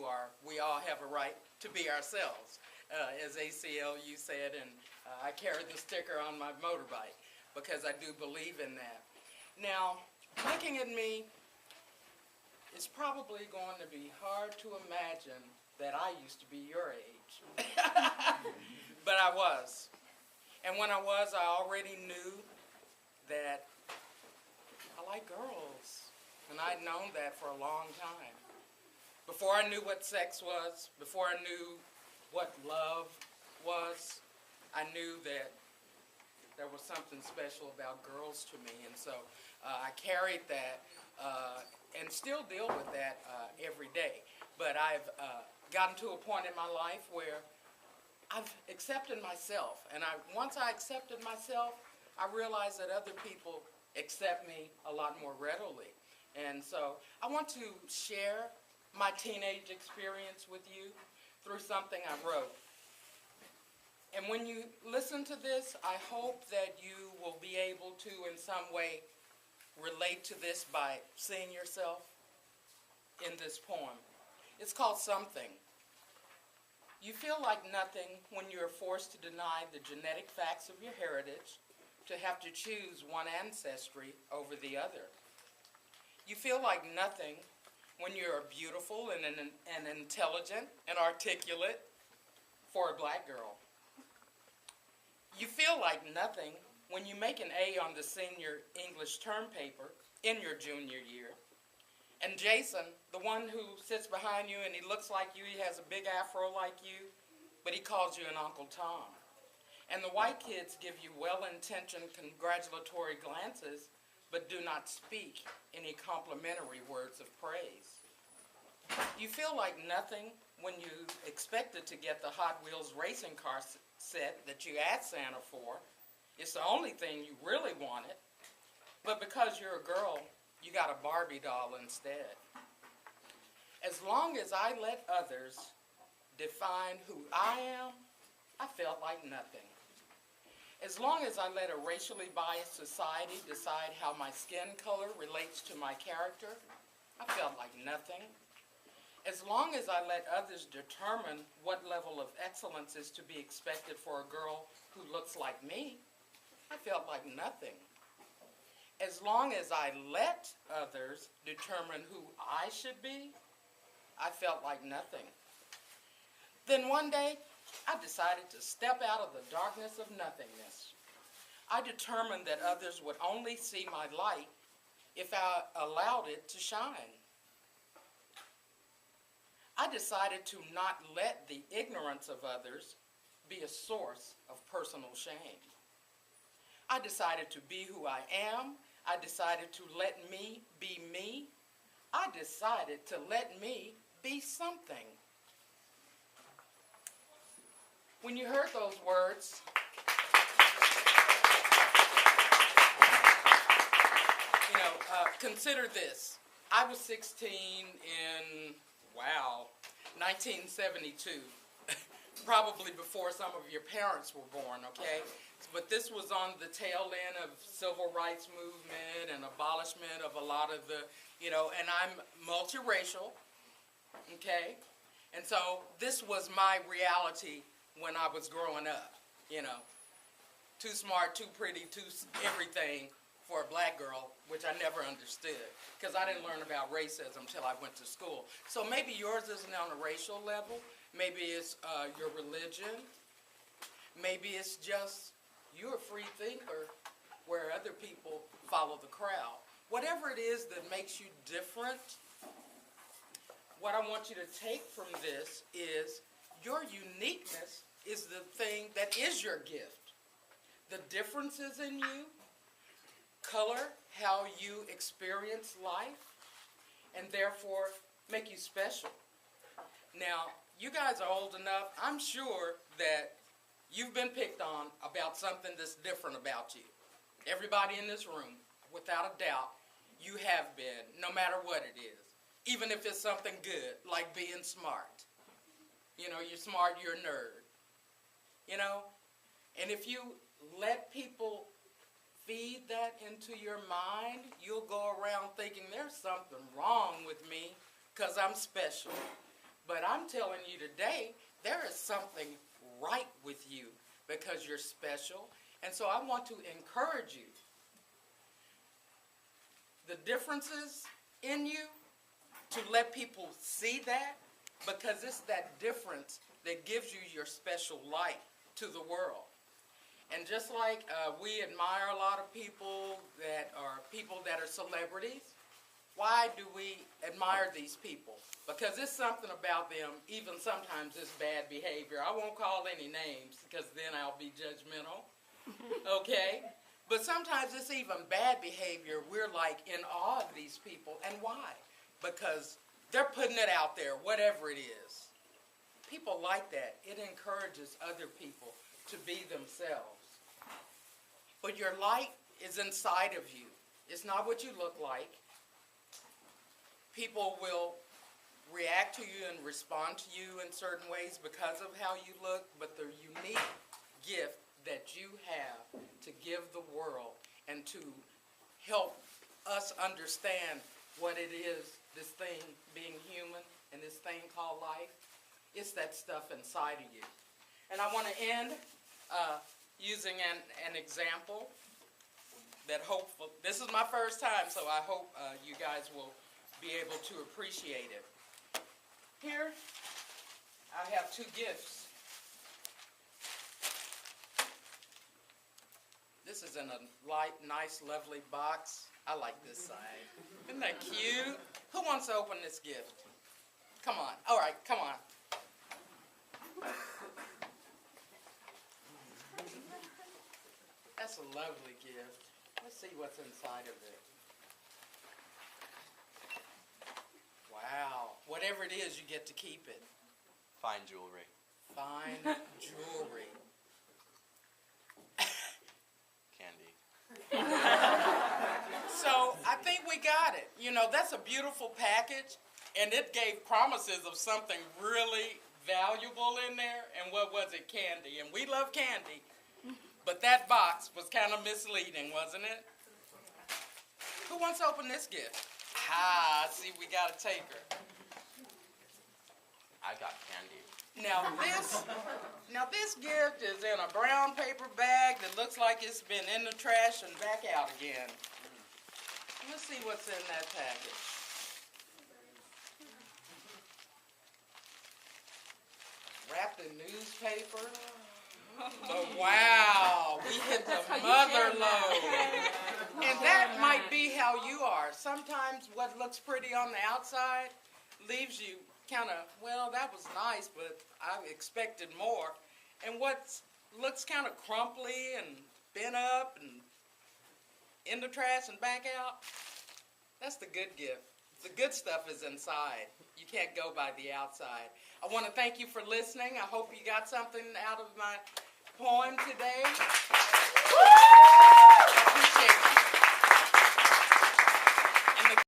are. We all have a right to be ourselves, as ACLU said, and I carry the sticker on my motorbike because I do believe in that. Now, looking at me, it's probably going to be hard to imagine that I used to be your age. But I was. And when I was, I already knew that I like girls. And I'd known that for a long time. Before I knew what sex was, before I knew what love was, I knew that there was something special about girls to me. And so I carried that and still deal with that every day. But I've gotten to a point in my life where I've accepted myself. And once I accepted myself, I realized that other people accept me a lot more readily. And so I want to share my teenage experience with you through something I wrote. And when you listen to this, I hope that you will be able to in some way relate to this by seeing yourself in this poem. It's called Something. You feel like nothing when you are forced to deny the genetic facts of your heritage, to have to choose one ancestry over the other. You feel like nothing when you're beautiful and intelligent and articulate for a black girl. You feel like nothing when you make an A on the senior English term paper in your junior year. And Jason, the one who sits behind you and he looks like you, he has a big afro like you, but he calls you an Uncle Tom. And the white kids give you well-intentioned congratulatory glances, but do not speak any complimentary words of praise. You feel like nothing when you expected to get the Hot Wheels racing car set that you asked Santa for. It's the only thing you really wanted, but because you're a girl, you got a Barbie doll instead. As long as I let others define who I am, I felt like nothing. As long as I let a racially biased society decide how my skin color relates to my character, I felt like nothing. As long as I let others determine what level of excellence is to be expected for a girl who looks like me, I felt like nothing. As long as I let others determine who I should be, I felt like nothing. Then one day, I decided to step out of the darkness of nothingness. I determined that others would only see my light if I allowed it to shine. I decided to not let the ignorance of others be a source of personal shame. I decided to be who I am. I decided to let me be me. I decided to let me be something. When you heard those words, consider this. I was 16 in, 1972, probably before some of your parents were born, okay? But this was on the tail end of civil rights movement and abolishment of a lot of the, and I'm multiracial, okay? And so this was my reality when I was growing up, too smart, too pretty, too everything for a black girl, which I never understood, because I didn't learn about racism until I went to school. So maybe yours isn't on a racial level, maybe it's your religion, maybe it's just you're a free thinker where other people follow the crowd. Whatever it is that makes you different, what I want you to take from this is your uniqueness is the thing that is your gift. The differences in you color how you experience life and therefore make you special. Now, you guys are old enough, I'm sure that you've been picked on about something that's different about you. Everybody in this room, without a doubt, you have been, no matter what it is. Even if it's something good, like being smart. You're smart, you're a nerd. And if you let people feed that into your mind, you'll go around thinking there's something wrong with me because I'm special. But I'm telling you today, there is something right with you because you're special. And so I want to encourage you. The differences in you, to let people see that, because it's that difference that gives you your special light to the world. And just like we admire a lot of people that are celebrities, why do we admire these people? Because it's something about them, even sometimes it's bad behavior. I won't call any names because then I'll be judgmental, okay? But sometimes it's even bad behavior. We're like in awe of these people. And why? Because they're putting it out there, whatever it is. People like that. It encourages other people to be themselves. But your light is inside of you. It's not what you look like. People will react to you and respond to you in certain ways because of how you look, but the unique gift that you have to give the world and to help us understand what it is, this thing being human and this thing called life, it's that stuff inside of you. And I want to end using an example that hopefully, this is my first time, so I hope you guys will be able to appreciate it. Here, I have two gifts. This is in a light, nice, lovely box. I like this side. Isn't that cute? Who wants to open this gift? Come on. All right, come on. That's a lovely gift. Let's see what's inside of it. Wow. Whatever it is, you get to keep it. Fine jewelry. Fine jewelry. Candy. So I think we got it. You know, that's a beautiful package, and it gave promises of something really valuable in there. And what was it? Candy. And we love candy, but that box was kind of misleading, wasn't it? Who wants to open this gift? Ah, see, we got a taker. I got candy. Now this gift is in a brown paper bag that looks like it's been in the trash and back out again. Let's see what's in that package. Wrapped in newspaper. But wow, we hit the mother lode. And that might be how you are. Sometimes what looks pretty on the outside leaves you kind of, well, that was nice, but I expected more. And what looks kind of crumply and bent up and in the trash and back out, that's the good gift. The good stuff is inside. You can't go by the outside. I want to thank you for listening. I hope you got something out of my poem today. I appreciate you.